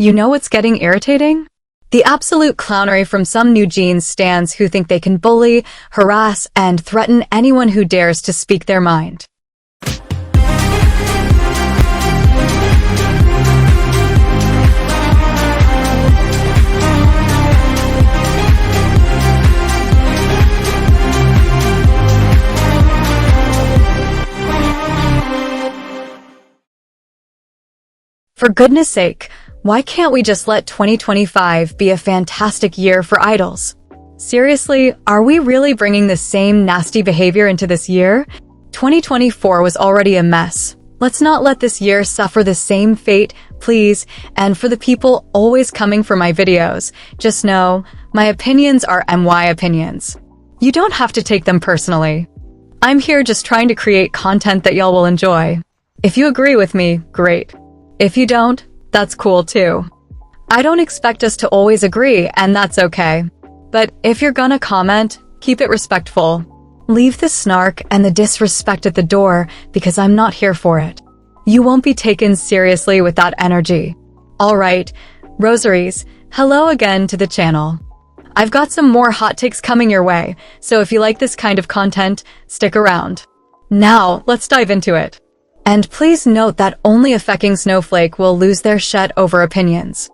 You know what's getting irritating? The absolute clownery from some New Jeans stans who think they can bully, harass, and threaten anyone who dares to speak their mind. For goodness sake, why can't we just let 2025 be a fantastic year for idols? Seriously, are we really bringing the same nasty behavior into this year? 2024 was already a mess. Let's not let this year suffer the same fate, please. And for the people always coming for my videos, just know, my opinions are MY opinions. You don't have to take them personally. I'm here just trying to create content that y'all will enjoy. If you agree with me, great. If you don't, that's cool too. I don't expect us to always agree, and that's okay. But if you're gonna comment, keep it respectful. Leave the snark and the disrespect at the door because I'm not here for it. You won't be taken seriously with that energy. Alright, rosaries, hello again to the channel. I've got some more hot takes coming your way, so if you like this kind of content, stick around. Now, let's dive into it. And please note that only a fucking snowflake will lose their shit over opinions.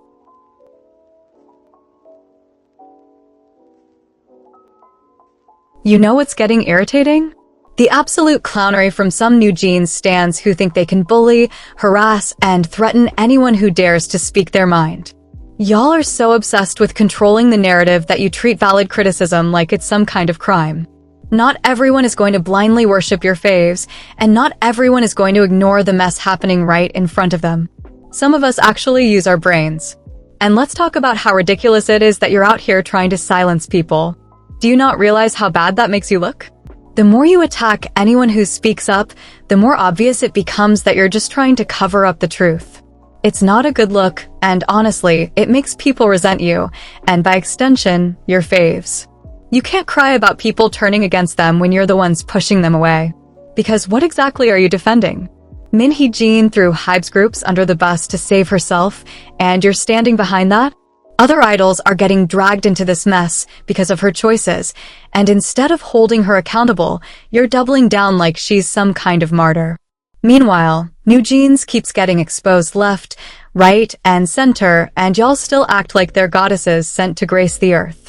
You know what's getting irritating? The absolute clownery from some New Jeans stans who think they can bully, harass, and threaten anyone who dares to speak their mind. Y'all are so obsessed with controlling the narrative that you treat valid criticism like it's some kind of crime. Not everyone is going to blindly worship your faves, and not everyone is going to ignore the mess happening right in front of them. Some of us actually use our brains. And let's talk about how ridiculous it is that you're out here trying to silence people. Do you not realize how bad that makes you look? The more you attack anyone who speaks up, the more obvious it becomes that you're just trying to cover up the truth. It's not a good look, and honestly, it makes people resent you, and by extension, your faves. You can't cry about people turning against them when you're the ones pushing them away. Because what exactly are you defending? Min Hee-jin threw Hybe's groups under the bus to save herself, and you're standing behind that? Other idols are getting dragged into this mess because of her choices, and instead of holding her accountable, you're doubling down like she's some kind of martyr. Meanwhile, New Jeans keeps getting exposed left, right, and center, and y'all still act like they're goddesses sent to grace the earth.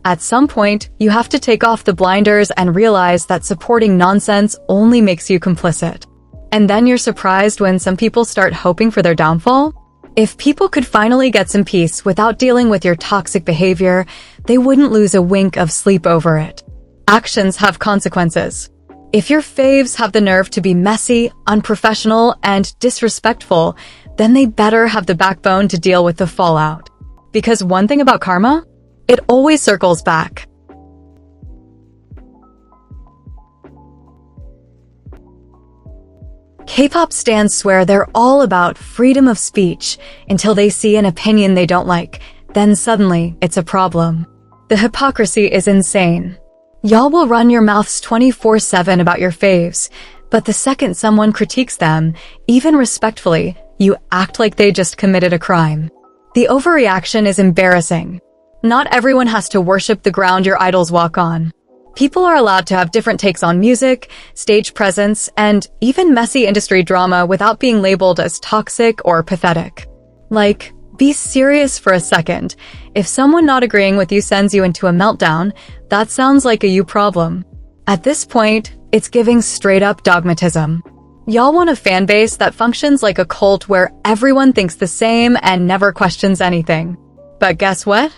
At some point, you have to take off the blinders and realize that supporting nonsense only makes you complicit. And then you're surprised when some people start hoping for their downfall? If people could finally get some peace without dealing with your toxic behavior, they wouldn't lose a wink of sleep over it. Actions have consequences. If your faves have the nerve to be messy, unprofessional, and disrespectful, then they better have the backbone to deal with the fallout. Because one thing about karma? It always circles back. K-pop stans swear they're all about freedom of speech until they see an opinion they don't like, then suddenly it's a problem. The hypocrisy is insane. Y'all will run your mouths 24/7 about your faves, but the second someone critiques them, even respectfully, you act like they just committed a crime. The overreaction is embarrassing. Not everyone has to worship the ground your idols walk on. People are allowed to have different takes on music, stage presence, and even messy industry drama without being labeled as toxic or pathetic. Like, be serious for a second. If someone not agreeing with you sends you into a meltdown, that sounds like a you problem. At this point, it's giving straight-up dogmatism. Y'all want a fan base that functions like a cult where everyone thinks the same and never questions anything. But guess what?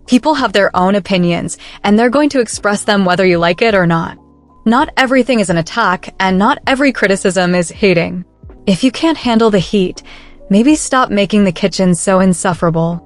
People have their own opinions, and they're going to express them whether you like it or not. Not everything is an attack, and not every criticism is hating. If you can't handle the heat, maybe stop making the kitchen so insufferable.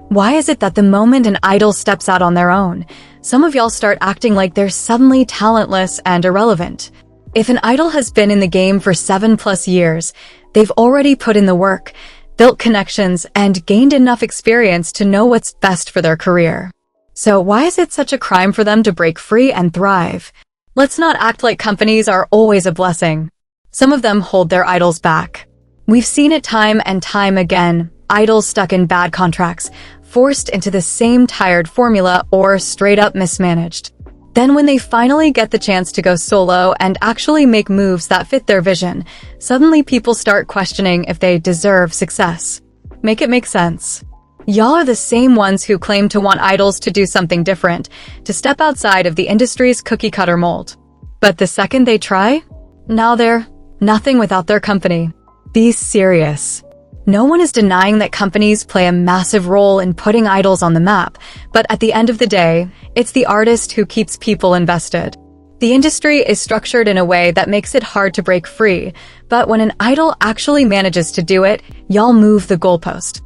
Why is it that the moment an idol steps out on their own, some of y'all start acting like they're suddenly talentless and irrelevant? If an idol has been in the game for 7+ years, they've already put in the work, built connections, and gained enough experience to know what's best for their career. So why is it such a crime for them to break free and thrive? Let's not act like companies are always a blessing. Some of them hold their idols back. We've seen it time and time again, idols stuck in bad contracts, forced into the same tired formula, or straight up mismanaged. Then when they finally get the chance to go solo and actually make moves that fit their vision, suddenly people start questioning if they deserve success. Make it make sense. Y'all are the same ones who claim to want idols to do something different, to step outside of the industry's cookie-cutter mold. But the second they try, now they're nothing without their company. Be serious. No one is denying that companies play a massive role in putting idols on the map, but at the end of the day, it's the artist who keeps people invested. The industry is structured in a way that makes it hard to break free, but when an idol actually manages to do it, y'all move the goalpost.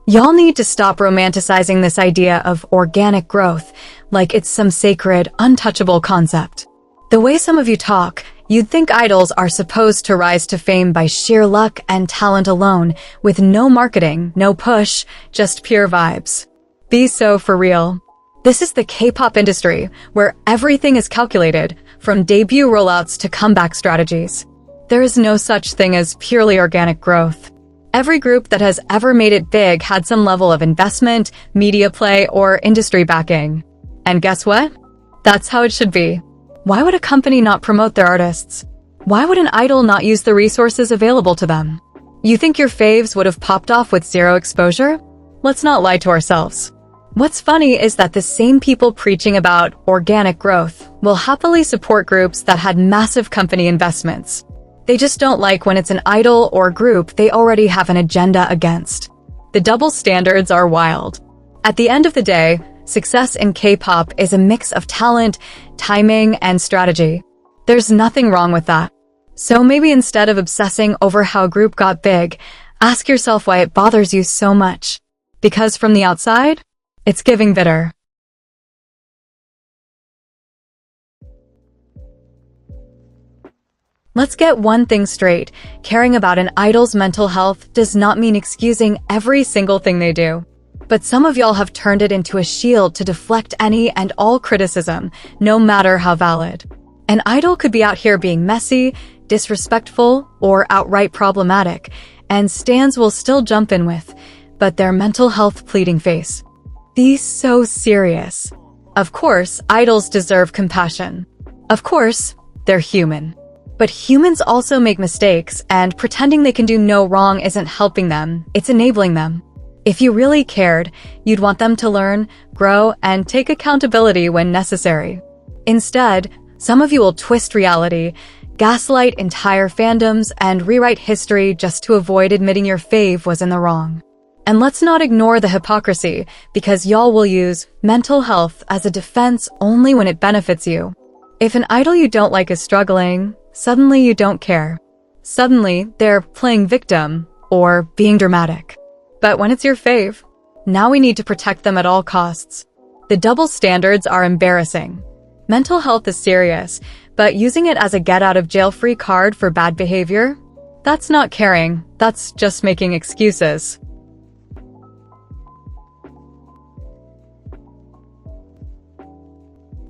Y'all need to stop romanticizing this idea of organic growth like it's some sacred, untouchable concept. The way some of you talk, you'd think idols are supposed to rise to fame by sheer luck and talent alone, with no marketing, no push, just pure vibes. Be so for real. This is the K-pop industry, where everything is calculated, from debut rollouts to comeback strategies. There is no such thing as purely organic growth. Every group that has ever made it big had some level of investment, media play, or industry backing. And guess what? That's how it should be. Why would a company not promote their artists? Why would an idol not use the resources available to them? You think your faves would have popped off with zero exposure? Let's not lie to ourselves. What's funny is that the same people preaching about organic growth will happily support groups that had massive company investments. They just don't like when it's an idol or group they already have an agenda against. The double standards are wild. At the end of the day, success in K-pop is a mix of talent, timing, and strategy. There's nothing wrong with that. So maybe instead of obsessing over how a group got big, ask yourself why it bothers you so much. Because from the outside, it's giving bitter. Let's get one thing straight. Caring about an idol's mental health does not mean excusing every single thing they do. But some of y'all have turned it into a shield to deflect any and all criticism, no matter how valid. An idol could be out here being messy, disrespectful, or outright problematic, and stans will still jump in with, but their mental health pleading face. Be so serious. Of course, idols deserve compassion. Of course, they're human. But humans also make mistakes, and pretending they can do no wrong isn't helping them, it's enabling them. If you really cared, you'd want them to learn, grow, and take accountability when necessary. Instead, some of you will twist reality, gaslight entire fandoms, and rewrite history just to avoid admitting your fave was in the wrong. And let's not ignore the hypocrisy, because y'all will use mental health as a defense only when it benefits you. If an idol you don't like is struggling, suddenly you don't care. Suddenly, they're playing victim or being dramatic. But when it's your fave, now we need to protect them at all costs. The double standards are embarrassing. Mental health is serious, but using it as a get-out-of-jail-free card for bad behavior? That's not caring, that's just making excuses.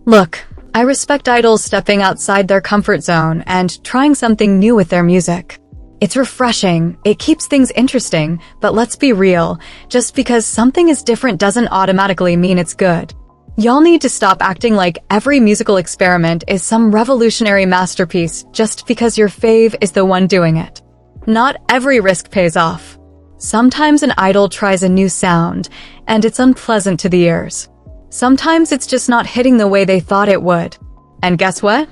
Look, I respect idols stepping outside their comfort zone and trying something new with their music. It's refreshing, it keeps things interesting, but let's be real, just because something is different doesn't automatically mean it's good. Y'all need to stop acting like every musical experiment is some revolutionary masterpiece just because your fave is the one doing it. Not every risk pays off. Sometimes an idol tries a new sound, and it's unpleasant to the ears. Sometimes it's just not hitting the way they thought it would. And guess what?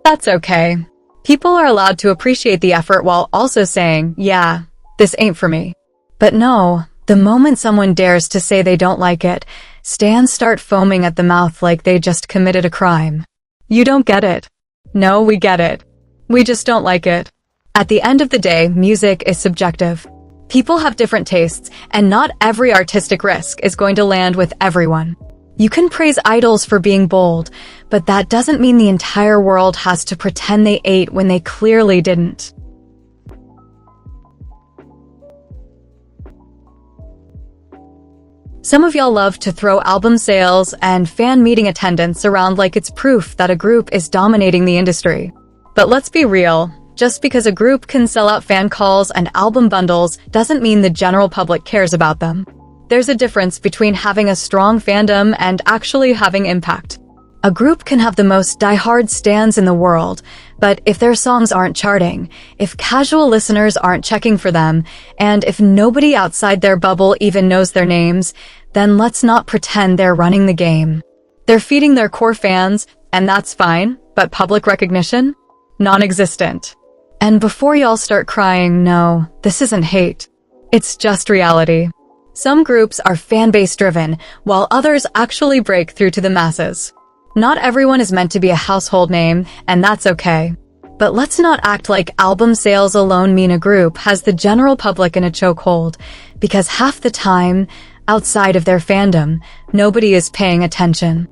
That's okay. People are allowed to appreciate the effort while also saying, yeah, this ain't for me. But no, the moment someone dares to say they don't like it, stans start foaming at the mouth like they just committed a crime. You don't get it. No, we get it. We just don't like it. At the end of the day, music is subjective. People have different tastes, and not every artistic risk is going to land with everyone. You can praise idols for being bold, but that doesn't mean the entire world has to pretend they ate when they clearly didn't. Some of y'all love to throw album sales and fan meeting attendance around like it's proof that a group is dominating the industry. But let's be real, just because a group can sell out fan calls and album bundles doesn't mean the general public cares about them. There's a difference between having a strong fandom and actually having impact. A group can have the most diehard stans in the world, but if their songs aren't charting, if casual listeners aren't checking for them, and if nobody outside their bubble even knows their names, then let's not pretend they're running the game. They're feeding their core fans, and that's fine, but public recognition? Non-existent. And before y'all start crying, no, this isn't hate. It's just reality. Some groups are fan-base driven, while others actually break through to the masses. Not everyone is meant to be a household name, and that's okay. But let's not act like album sales alone mean a group has the general public in a chokehold, because half the time, outside of their fandom, nobody is paying attention.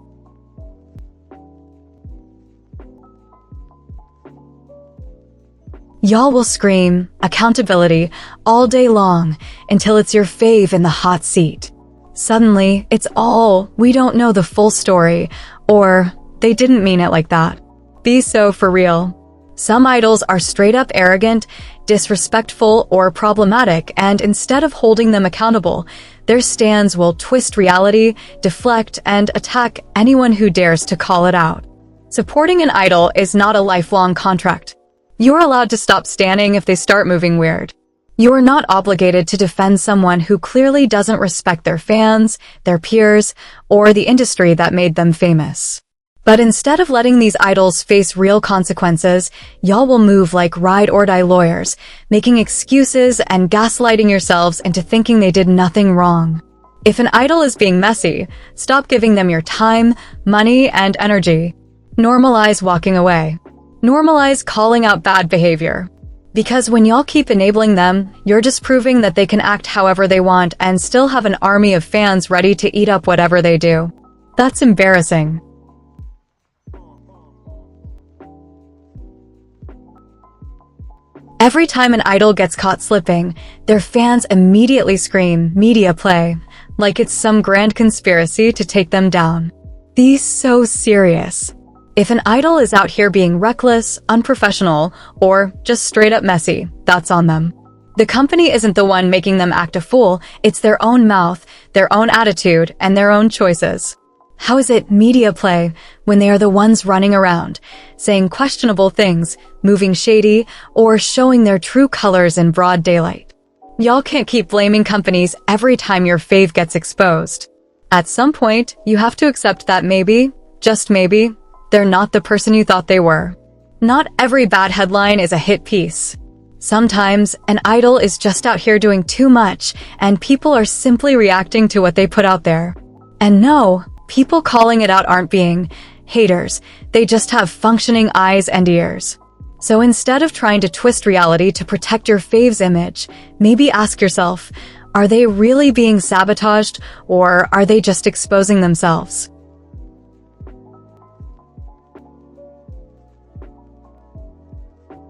Y'all will scream accountability all day long until it's your fave in the hot seat. Suddenly, it's all, we don't know the full story, or they didn't mean it like that. Be so for real. Some idols are straight up arrogant, disrespectful, or problematic, and instead of holding them accountable, their stans will twist reality, deflect, and attack anyone who dares to call it out. Supporting an idol is not a lifelong contract. You're allowed to stop standing if they start moving weird. You're not obligated to defend someone who clearly doesn't respect their fans, their peers, or the industry that made them famous. But instead of letting these idols face real consequences, y'all will move like ride-or-die lawyers, making excuses and gaslighting yourselves into thinking they did nothing wrong. If an idol is being messy, stop giving them your time, money, and energy. Normalize walking away. Normalize calling out bad behavior. Because when y'all keep enabling them, you're just proving that they can act however they want and still have an army of fans ready to eat up whatever they do. That's embarrassing. Every time an idol gets caught slipping, their fans immediately scream, "Media play," like it's some grand conspiracy to take them down. Be so serious. If an idol is out here being reckless, unprofessional, or just straight up messy, that's on them. The company isn't the one making them act a fool, it's their own mouth, their own attitude, and their own choices. How is it media play when they are the ones running around, saying questionable things, moving shady, or showing their true colors in broad daylight? Y'all can't keep blaming companies every time your fave gets exposed. At some point, you have to accept that maybe, just maybe, they're not the person you thought they were. Not every bad headline is a hit piece. Sometimes, an idol is just out here doing too much, and people are simply reacting to what they put out there. And no, people calling it out aren't being haters, they just have functioning eyes and ears. So instead of trying to twist reality to protect your fave's image, maybe ask yourself, are they really being sabotaged, or are they just exposing themselves?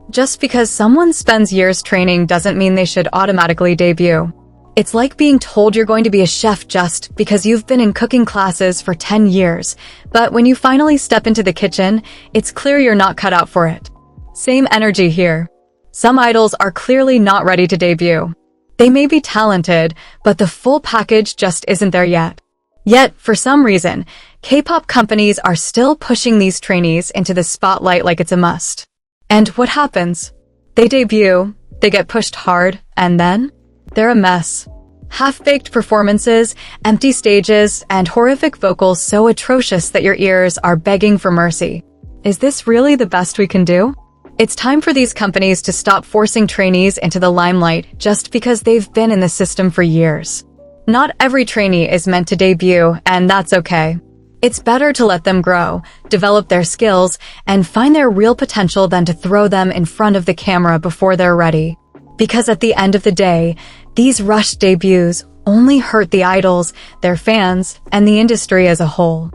Just because someone spends years training doesn't mean they should automatically debut. It's like being told you're going to be a chef just because you've been in cooking classes for 10 years, but when you finally step into the kitchen, it's clear you're not cut out for it. Same energy here. Some idols are clearly not ready to debut. They may be talented, but the full package just isn't there yet. Yet, for some reason, K-pop companies are still pushing these trainees into the spotlight like it's a must. And what happens? They debut, they get pushed hard, and then? They're a mess. Half-baked performances, empty stages, and horrific vocals so atrocious that your ears are begging for mercy. Is this really the best we can do? It's time for these companies to stop forcing trainees into the limelight just because they've been in the system for years. Not every trainee is meant to debut, and that's okay. It's better to let them grow, develop their skills, and find their real potential than to throw them in front of the camera before they're ready. Because at the end of the day, these rushed debuts only hurt the idols, their fans, and the industry as a whole.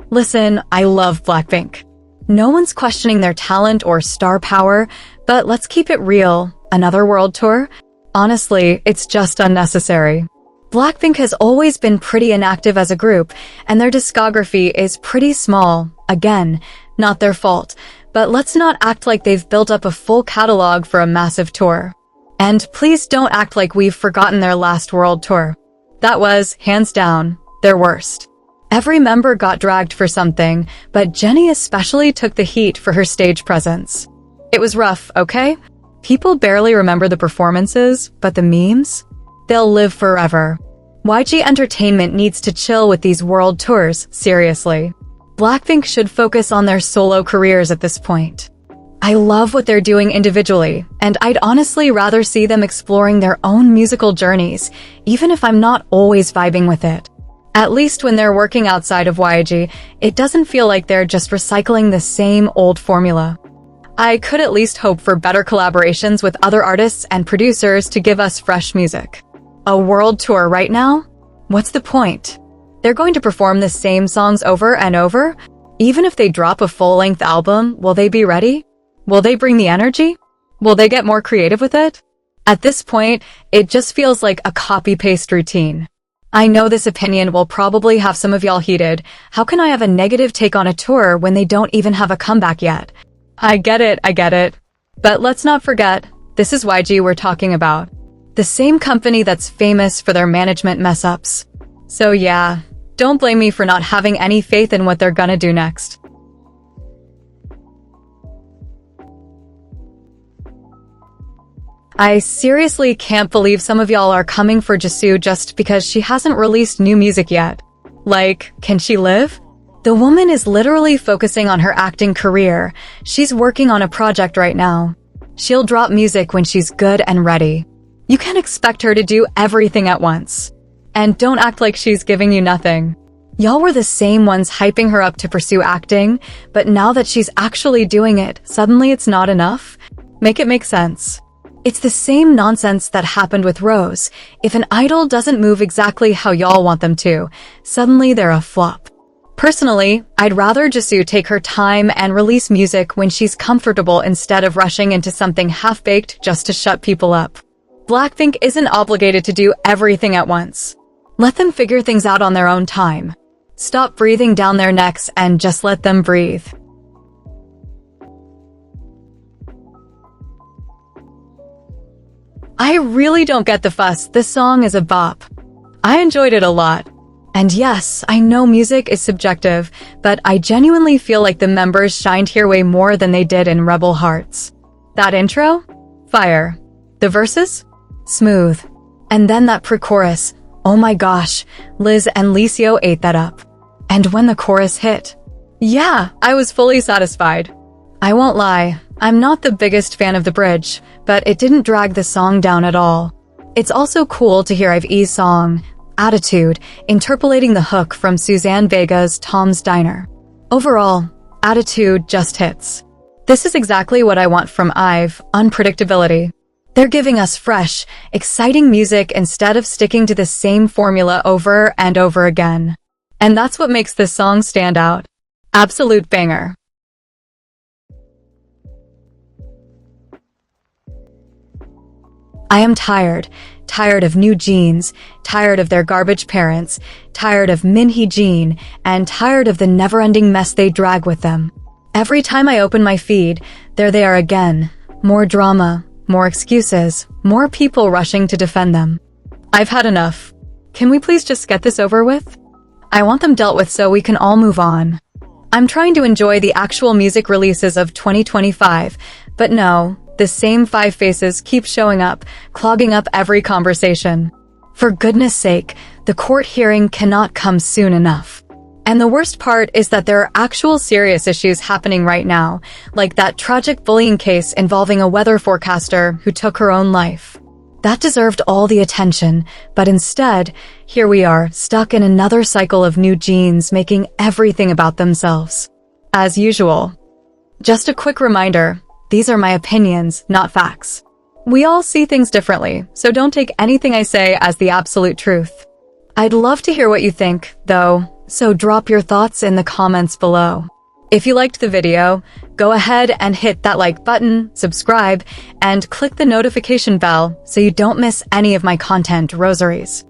Listen, I love Blackpink. No one's questioning their talent or star power, but let's keep it real. Another world tour? Honestly, it's just unnecessary. Blackpink has always been pretty inactive as a group, and their discography is pretty small. Again, not their fault, but let's not act like they've built up a full catalog for a massive tour. And please don't act like we've forgotten their last world tour. That was, hands down, their worst. Every member got dragged for something, but Jennie especially took the heat for her stage presence. It was rough, okay? People barely remember the performances, but the memes? They'll live forever. YG Entertainment needs to chill with these world tours, seriously. Blackpink should focus on their solo careers at this point. I love what they're doing individually, and I'd honestly rather see them exploring their own musical journeys, even if I'm not always vibing with it. At least when they're working outside of YG, it doesn't feel like they're just recycling the same old formula. I could at least hope for better collaborations with other artists and producers to give us fresh music. A world tour right now? What's the point? They're going to perform the same songs over and over? Even if they drop a full-length album, will they be ready? Will they bring the energy? Will they get more creative with it? At this point, it just feels like a copy-paste routine. I know this opinion will probably have some of y'all heated. How can I have a negative take on a tour when they don't even have a comeback yet? I get it. But let's not forget, this is YG we're talking about. The same company that's famous for their management mess-ups. So yeah, don't blame me for not having any faith in what they're gonna do next. I seriously can't believe some of y'all are coming for Jisoo just because she hasn't released new music yet. Like, can she live? The woman is literally focusing on her acting career. She's working on a project right now. She'll drop music when she's good and ready. You can't expect her to do everything at once. And don't act like she's giving you nothing. Y'all were the same ones hyping her up to pursue acting, but now that she's actually doing it, suddenly it's not enough? Make it make sense. It's the same nonsense that happened with Rose. If an idol doesn't move exactly how y'all want them to, suddenly they're a flop. Personally, I'd rather Jisoo take her time and release music when she's comfortable instead of rushing into something half-baked just to shut people up. Blackpink isn't obligated to do everything at once. Let them figure things out on their own time. Stop breathing down their necks and just let them breathe. I really don't get the fuss. This song is a bop. I enjoyed it a lot. And yes, I know music is subjective, but I genuinely feel like the members shined here way more than they did in Rebel Hearts. That intro? Fire. The verses? Smooth. And then that pre-chorus. Oh my gosh, Liz and Licio ate that up. And when the chorus hit, yeah, I was fully satisfied. I won't lie, I'm not the biggest fan of the bridge, but it didn't drag the song down at all. It's also cool to hear Ive's song, Attitude, interpolating the hook from Suzanne Vega's Tom's Diner. Overall, Attitude just hits. This is exactly what I want from IVE, unpredictability. They're giving us fresh, exciting music instead of sticking to the same formula over and over again. And that's what makes this song stand out. Absolute banger. I am tired of New Jeans, tired of their garbage parents, tired of Minhee Jean, and tired of the never-ending mess they drag with them. Every time I open my feed, there they are again. More drama, more excuses, more people rushing to defend them. I've had enough. Can we please just get this over with? I want them dealt with so we can all move on. I'm trying to enjoy the actual music releases of 2025, but no, the same five faces keep showing up, clogging up every conversation. For goodness sake, the court hearing cannot come soon enough. And the worst part is that there are actual serious issues happening right now, like that tragic bullying case involving a weather forecaster who took her own life. That deserved all the attention, but instead, here we are, stuck in another cycle of New Jeans making everything about themselves. As usual. Just a quick reminder, these are my opinions, not facts. We all see things differently, so don't take anything I say as the absolute truth. I'd love to hear what you think, though, so drop your thoughts in the comments below. If you liked the video, go ahead and hit that like button, subscribe, and click the notification bell so you don't miss any of my content, rosaries.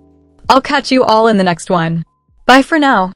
I'll catch you all in the next one. Bye for now.